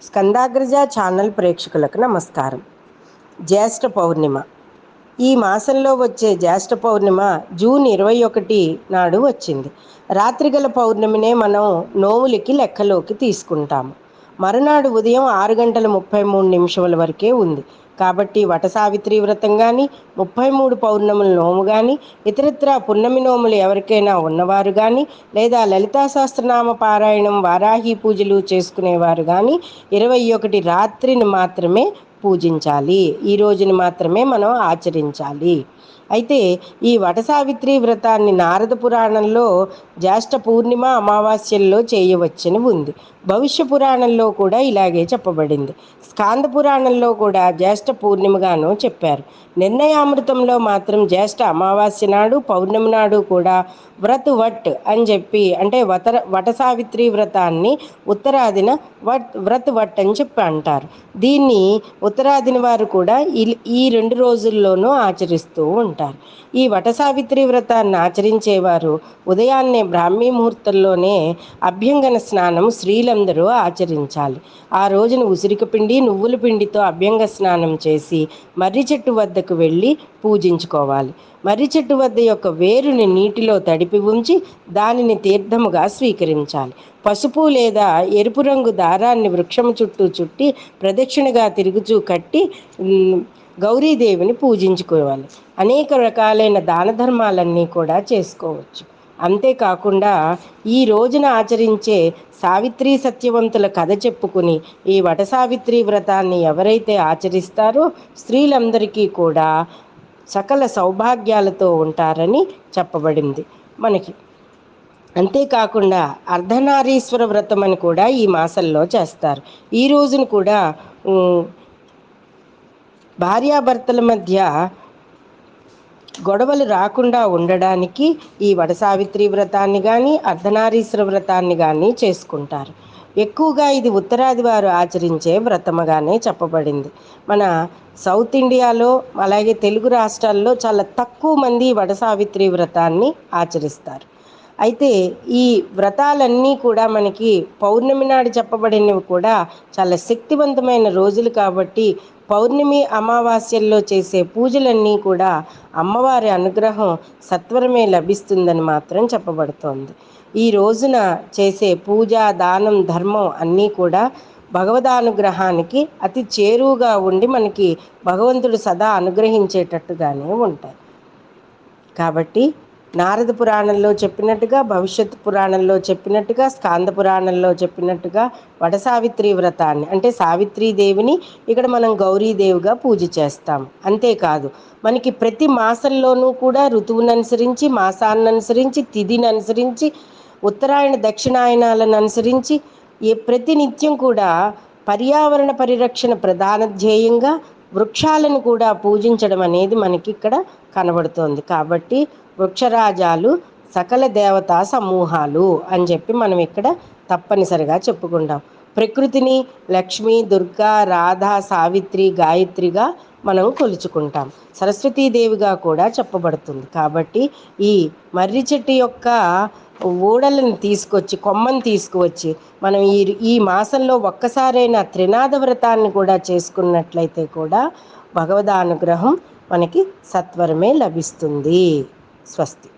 స్కందాగ్రజ channel ప్రేక్షకులకు నమస్కారం. జ్యేష్ఠ పౌర్ణిమ. ఈ మాసంలో వచ్చే జ్యేష్ఠ పౌర్ణిమ జూన్ 21 నాడు వచ్చింది. రాత్రిగల పౌర్ణమినే మనం నోములకి లెక్కలోకి తీసుకుంటాము. మరునాడు ఉదయం 6:33 వరకే ఉంది. కాబట్టి వట సావిత్రి వ్రతం కానీ, 33 పౌర్ణముల నోము కానీ, ఇతరత్రా పున్నమి నోములు ఎవరికైనా ఉన్నవారు కానీ, లేదా లలితా సహస్రనామ పారాయణం, వారాహి పూజలు చేసుకునేవారు కానీ 21 రాత్రిని మాత్రమే పూజించాలి. ఈ రోజుని మాత్రమే మనం ఆచరించాలి. అయితే ఈ వట సావిత్రి వ్రతాన్ని నారద పురాణంలో జ్యేష్ఠ పూర్ణిమ అమావాస్యల్లో చేయవచ్చని ఉంది. భవిష్య పురాణంలో కూడా ఇలాగే చెప్పబడింది. స్కాంద పురాణంలో కూడా జ్యేష్ఠ పూర్ణిమగాను చెప్పారు. నిర్ణయామృతంలో మాత్రం జ్యేష్ఠ అమావాస్య నాడు, పౌర్ణమి నాడు కూడా వట్ అని చెప్పి, అంటే వట సావిత్రి వ్రతాన్ని ఉత్తరాదిన వట్ అని చెప్పి అంటారు. దీన్ని ఉత్తరాదిన వారు కూడా ఈ 2 రోజుల్లోనూ ఆచరిస్తూ ఉంటారు. ఈ వట సావిత్రి వ్రతాన్ని ఆచరించేవారు ఉదయాన్నే బ్రాహ్మీ ముహూర్తంలోనే అభ్యంగన స్నానం స్త్రీలందరూ ఆచరించాలి. ఆ రోజున ఉసిరిక పిండి, నువ్వుల పిండితో అభ్యంగ స్నానం చేసి మర్రి చెట్టు వద్దకు వెళ్ళి పూజించుకోవాలి. మర్రి చెట్టు వద్ద యొక్క వేరుని నీటిలో తడిపి ఉంచి దానిని తీర్థముగా స్వీకరించాలి. పసుపు లేదా ఎరుపు రంగు దారాన్ని వృక్షము చుట్టూ చుట్టి ప్రదక్షిణగా తిరుగుచూ కట్టి గౌరీదేవిని పూజించుకోవాలి. అనేక రకాలైన దాన ధర్మాలన్నీ కూడా చేసుకోవచ్చు. అంతేకాకుండా ఈ రోజున ఆచరించే సావిత్రి సత్యవంతుల కథ చెప్పుకుని ఈ వట సావిత్రి వ్రతాన్ని ఎవరైతే ఆచరిస్తారో స్త్రీలందరికీ కూడా సకల సౌభాగ్యాలతో ఉంటారని చెప్పబడింది మనకి. అంతేకాకుండా అర్ధనారీశ్వర వ్రతం అని కూడా ఈ మాసంలో చేస్తారు. ఈ రోజును కూడా భార్యాభర్తల మధ్య గొడవలు రాకుండా ఉండడానికి ఈ వట సావిత్రి వ్రతాన్ని కానీ, అర్ధనారీశ్వర వ్రతాన్ని కానీ చేసుకుంటారు. ఎక్కువగా ఇది ఉత్తరాది వారు ఆచరించే వ్రతముగానే చెప్పబడింది. మన సౌత్ ఇండియాలో అలాగే తెలుగు రాష్ట్రాల్లో చాలా తక్కువ మంది వట సావిత్రి వ్రతాన్ని ఆచరిస్తారు. అయితే ఈ వ్రతాలన్నీ కూడా మనకి పౌర్ణమి నాడు చెప్పబడినవి కూడా చాలా శక్తివంతమైన రోజులు కాబట్టి పౌర్ణమి అమావాస్యల్లో చేసే పూజలన్నీ కూడా అమ్మవారి అనుగ్రహం సత్వరమే లభిస్తుందని మాత్రం చెప్పబడుతోంది. ఈ రోజున చేసే పూజ, దానం, ధర్మం అన్నీ కూడా భగవదానుగ్రహానికి అతి చేరువుగా ఉండి మనకి భగవంతుడు సదా అనుగ్రహించేటట్టుగానే ఉంటాయి. కాబట్టి నారద పురాణంలో చెప్పినట్టుగా, భవిష్యత్ పురాణంలో చెప్పినట్టుగా, స్కాంద పురాణంలో చెప్పినట్టుగా వట సావిత్రి వ్రతాన్ని, అంటే సావిత్రీదేవిని ఇక్కడ మనం గౌరీదేవిగా పూజ చేస్తాం. అంతేకాదు మనకి ప్రతి మాసంలోనూ కూడా ఋతువును అనుసరించి, మాసాన్ని అనుసరించి, తిథిని అనుసరించి, ఉత్తరాయణ దక్షిణాయనాలను అనుసరించి ప్రతినిత్యం కూడా పర్యావరణ పరిరక్షణ ప్రధాన ధ్యేయంగా వృక్షాలను కూడా పూజించడం అనేది మనకి ఇక్కడ కనబడుతోంది. కాబట్టి వృక్షరాజాలు సకల దేవతా సమూహాలు అని చెప్పి మనం ఇక్కడ తప్పనిసరిగా చెప్పుకుంటాం. ప్రకృతిని లక్ష్మి, దుర్గా, రాధ, సావిత్రి, గాయత్రిగా మనం కొలుచుకుంటాం. సరస్వతీదేవిగా కూడా చెప్పబడుతుంది. కాబట్టి ఈ మర్రి చెట్టు యొక్క ఊడలను తీసుకొచ్చి, కొమ్మను తీసుకువచ్చి మనం ఈ మాసంలో ఒక్కసారైనా త్రినాద వ్రతాన్ని కూడా చేసుకున్నట్లయితే కూడా భగవదానుగ్రహం మనకి సత్వరమే లభిస్తుంది. స్వస్తి.